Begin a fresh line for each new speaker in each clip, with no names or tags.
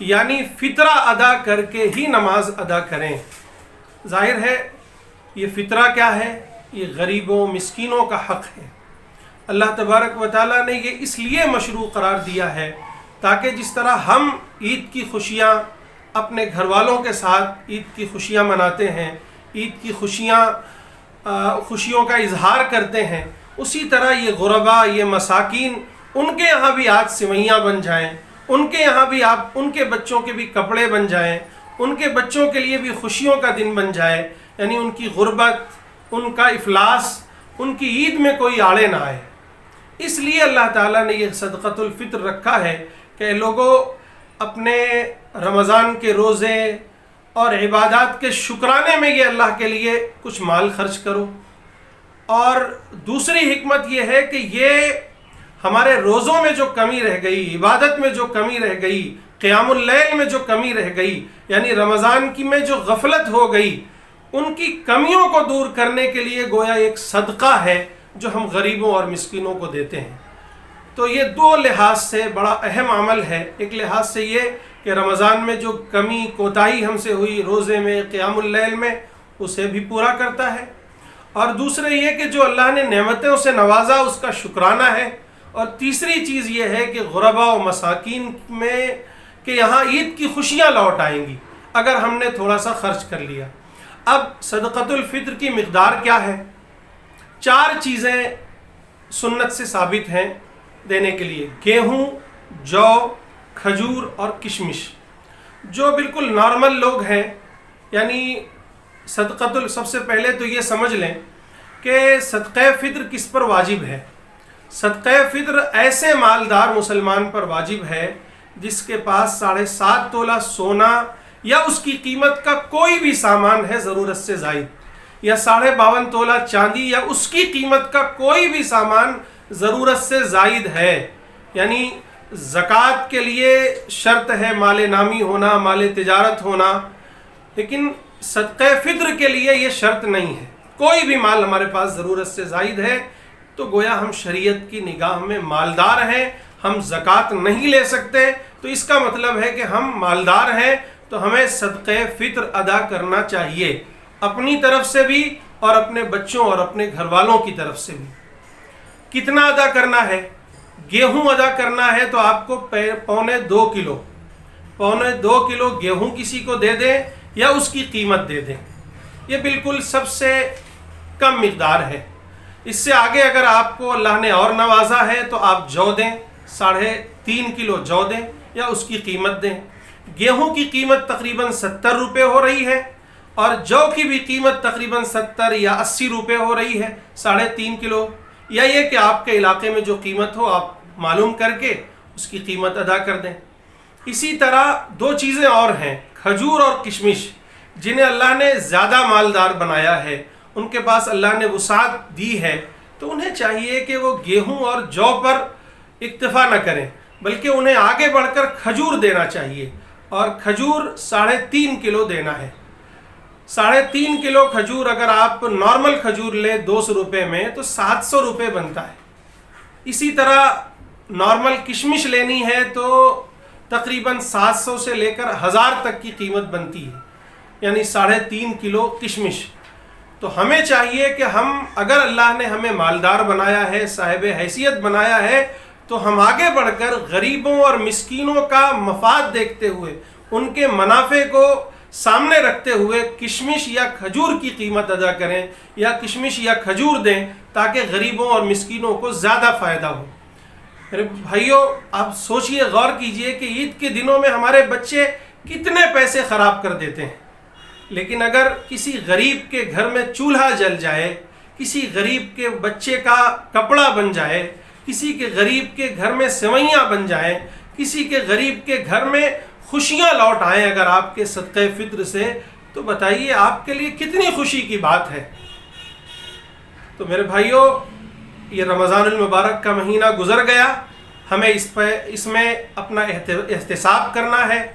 یعنی فطرہ ادا کر کے ہی نماز ادا کریں۔ ظاہر ہے یہ فطرہ کیا ہے؟ یہ غریبوں مسکینوں کا حق ہے۔ اللہ تبارک و تعالیٰ نے یہ اس لیے مشروع قرار دیا ہے تاکہ جس طرح ہم عید کی خوشیاں اپنے گھر والوں کے ساتھ عید کی خوشیاں مناتے ہیں، عید کی خوشیوں کا اظہار کرتے ہیں، اسی طرح یہ غربا، یہ مساکین، ان کے یہاں بھی آج سوئیاں بن جائیں، ان کے یہاں بھی ان کے بچوں کے بھی کپڑے بن جائیں، ان کے بچوں کے لیے بھی خوشیوں کا دن بن جائے، یعنی ان کی غربت، ان کا افلاس، ان کی عید میں کوئی آڑے نہ آئے۔ اس لیے اللہ تعالیٰ نے یہ صدقۃ الفطر رکھا ہے کہ لوگوں اپنے رمضان کے روزے اور عبادات کے شکرانے میں یہ اللہ کے لیے کچھ مال خرچ کرو۔ اور دوسری حکمت یہ ہے کہ یہ ہمارے روزوں میں جو کمی رہ گئی، عبادت میں جو کمی رہ گئی، قیام اللیل میں جو کمی رہ گئی، یعنی رمضان کی میں جو غفلت ہو گئی، ان کی کمیوں کو دور کرنے کے لیے گویا ایک صدقہ ہے جو ہم غریبوں اور مسکینوں کو دیتے ہیں۔ تو یہ دو لحاظ سے بڑا اہم عمل ہے۔ ایک لحاظ سے یہ کہ رمضان میں جو کمی کوتاہی ہم سے ہوئی روزے میں، قیام اللیل میں، اسے بھی پورا کرتا ہے، اور دوسرے یہ کہ جو اللہ نے نعمتوں سے نوازا اس کا شکرانہ ہے، اور تیسری چیز یہ ہے کہ غربا و مساکین میں کہ یہاں عید کی خوشیاں لوٹ آئیں گی اگر ہم نے تھوڑا سا خرچ کر لیا۔ اب صدقۃ الفطر کی مقدار کیا ہے؟ 4 چیزیں سنت سے ثابت ہیں دینے کے لیے: گیہوں، جو، کھجور اور کشمش۔ جو بالکل نارمل لوگ ہیں، یعنی سب سے پہلے تو یہ سمجھ لیں کہ صدقہ فطر کس پر واجب ہے۔ صدقہ فطر ایسے مالدار مسلمان پر واجب ہے جس کے پاس 7.5 تولہ سونا یا اس کی قیمت کا کوئی بھی سامان ہے ضرورت سے زائد، یا 52.5 تولہ چاندی یا اس کی قیمت کا کوئی بھی سامان ضرورت سے زائد ہے۔ یعنی زکوٰۃ کے لیے شرط ہے مال نامی ہونا، مال تجارت ہونا، لیکن صدقہ فطر کے لیے یہ شرط نہیں ہے۔ کوئی بھی مال ہمارے پاس ضرورت سے زائد ہے تو گویا ہم شریعت کی نگاہ میں مالدار ہیں، ہم زکوٰۃ نہیں لے سکتے، تو اس کا مطلب ہے کہ ہم مالدار ہیں تو ہمیں صدقہ فطر ادا کرنا چاہیے، اپنی طرف سے بھی اور اپنے بچوں اور اپنے گھر والوں کی طرف سے بھی۔ کتنا ادا کرنا ہے؟ گیہوں ادا کرنا ہے تو آپ کو 2.25 کلو، 2.25 کلو گیہوں کسی کو دے دیں یا اس کی قیمت دے دیں، یہ بالکل سب سے کم مقدار ہے۔ اس سے آگے اگر آپ کو اللہ نے اور نوازا ہے تو آپ جو دیں، 3.5 کلو جو دیں یا اس کی قیمت دیں۔ گیہوں کی قیمت تقریباً 70 روپے ہو رہی ہے اور جو کی بھی قیمت تقریباً 70 یا 80 روپے ہو رہی ہے 3.5 کلو، یا یہ کہ آپ کے علاقے میں جو قیمت ہو آپ معلوم کر کے اس کی قیمت ادا کر دیں۔ اسی طرح 2 چیزیں اور ہیں، کھجور اور کشمش، جنہیں اللہ نے زیادہ مالدار بنایا ہے، ان کے پاس اللہ نے وسعت دی ہے، تو انہیں چاہیے کہ وہ گیہوں اور جو پر اکتفا نہ کریں بلکہ انہیں آگے بڑھ کر کھجور دینا چاہیے، اور کھجور 3.5 کلو دینا ہے۔ 3.5 کلو کھجور اگر آپ نارمل کھجور لیں 200 روپے میں تو 700 روپے بنتا ہے۔ اسی طرح نارمل کشمش لینی ہے تو تقریباً 700 سے لے کر 1000 تک کی قیمت بنتی ہے، یعنی 3.5 کلو کشمش۔ تو ہمیں چاہیے کہ ہم اگر اللہ نے ہمیں مالدار بنایا ہے، صاحب حیثیت بنایا ہے، تو ہم آگے بڑھ کر غریبوں اور مسکینوں کا مفاد دیکھتے ہوئے، ان کے منافع کو سامنے رکھتے ہوئے کشمش یا کھجور کی قیمت ادا کریں یا کشمش یا کھجور دیں تاکہ غریبوں اور مسکینوں کو زیادہ فائدہ ہو۔ میرے بھائیوں، آپ سوچئے، غور کیجئے کہ عید کے دنوں میں ہمارے بچے کتنے پیسے خراب کر دیتے ہیں، لیکن اگر کسی غریب کے گھر میں چولہا جل جائے، کسی غریب کے بچے کا کپڑا بن جائے، کسی کے غریب کے گھر میں سوئیاں بن جائیں، کسی کے غریب کے گھر میں خوشیاں لوٹ آئیں اگر آپ کے صدقہ فطر سے، تو بتائیے آپ کے لیے کتنی خوشی کی بات ہے۔ تو میرے بھائیوں، یہ رمضان المبارک کا مہینہ گزر گیا، ہمیں اس میں اپنا احتساب کرنا ہے،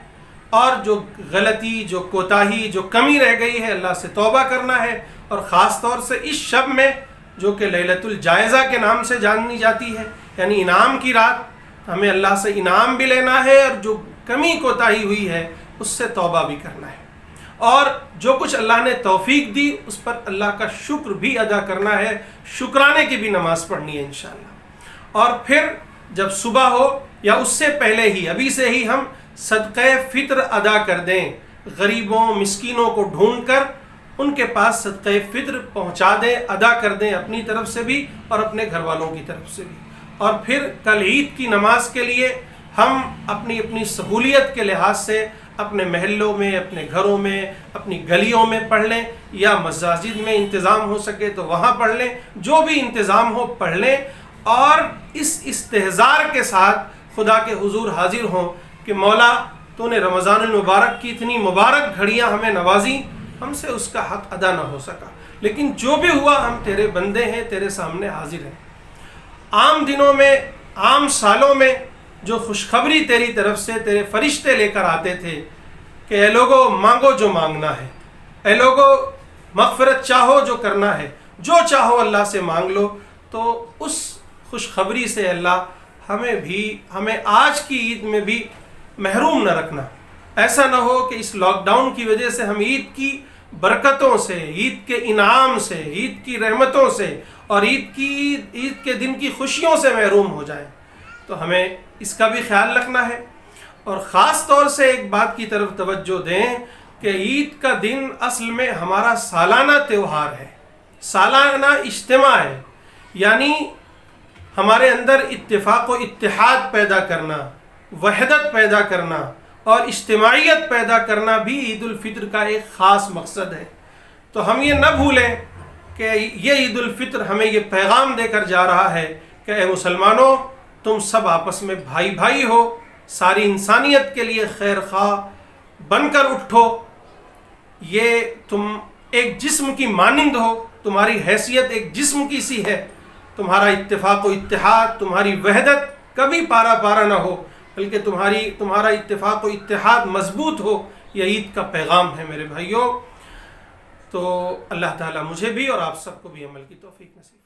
اور جو غلطی، جو کوتاہی، جو کمی رہ گئی ہے اللہ سے توبہ کرنا ہے، اور خاص طور سے اس شب میں جو کہ لیلۃ الجائزہ کے نام سے جانی جاتی ہے، یعنی انعام کی رات، ہمیں اللہ سے انعام بھی لینا ہے، اور جو کمی کوتاہی ہوئی ہے اس سے توبہ بھی کرنا ہے، اور جو کچھ اللہ نے توفیق دی اس پر اللہ کا شکر بھی ادا کرنا ہے، شکرانے کی بھی نماز پڑھنی ہے انشاءاللہ۔ اور پھر جب صبح ہو یا اس سے پہلے ہی ابھی سے ہی ہم صدقہ فطر ادا کر دیں، غریبوں مسکینوں کو ڈھونڈ کر ان کے پاس صدقہ فطر پہنچا دیں، ادا کر دیں اپنی طرف سے بھی اور اپنے گھر والوں کی طرف سے بھی۔ اور پھر کل عید کی نماز کے لیے ہم اپنی اپنی سہولیت کے لحاظ سے اپنے محلوں میں، اپنے گھروں میں، اپنی گلیوں میں پڑھ لیں، یا مساجد میں انتظام ہو سکے تو وہاں پڑھ لیں، جو بھی انتظام ہو پڑھ لیں، اور اس استحضار کے ساتھ خدا کے حضور حاضر ہوں کہ مولا تو نے رمضان المبارک کی اتنی مبارک گھڑیاں ہمیں نوازی، ہم سے اس کا حق ادا نہ ہو سکا، لیکن جو بھی ہوا ہم تیرے بندے ہیں، تیرے سامنے حاضر ہیں۔ عام دنوں میں، عام سالوں میں جو خوشخبری تیری طرف سے تیرے فرشتے لے کر آتے تھے کہ اے لوگو مانگو جو مانگنا ہے، اے لوگو مغفرت چاہو جو کرنا ہے، جو چاہو اللہ سے مانگ لو، تو اس خوشخبری سے اللہ ہمیں آج کی عید میں بھی محروم نہ رکھنا۔ ایسا نہ ہو کہ اس لاک ڈاؤن کی وجہ سے ہم عید کی برکتوں سے، عید کے انعام سے، عید کی رحمتوں سے اور عید کے دن کی خوشیوں سے محروم ہو جائیں۔ تو ہمیں اس کا بھی خیال رکھنا ہے، اور خاص طور سے ایک بات کی طرف توجہ دیں کہ عید کا دن اصل میں ہمارا سالانہ تہوار ہے، سالانہ اجتماع ہے، یعنی ہمارے اندر اتفاق و اتحاد پیدا کرنا، وحدت پیدا کرنا اور اجتماعیت پیدا کرنا بھی عید الفطر کا ایک خاص مقصد ہے۔ تو ہم یہ نہ بھولیں کہ یہ عید الفطر ہمیں یہ پیغام دے کر جا رہا ہے کہ اے مسلمانوں، تم سب آپس میں بھائی بھائی ہو، ساری انسانیت کے لیے خیر خواہ بن کر اٹھو، یہ تم ایک جسم کی مانند ہو، تمہاری حیثیت ایک جسم کی سی ہے، تمہارا اتفاق و اتحاد، تمہاری وحدت کبھی پارا پارا نہ ہو، بلکہ تمہارا اتفاق و اتحاد مضبوط ہو۔ یہ عید کا پیغام ہے میرے بھائیوں۔ تو اللہ تعالیٰ مجھے بھی اور آپ سب کو بھی عمل کی توفیق نصیب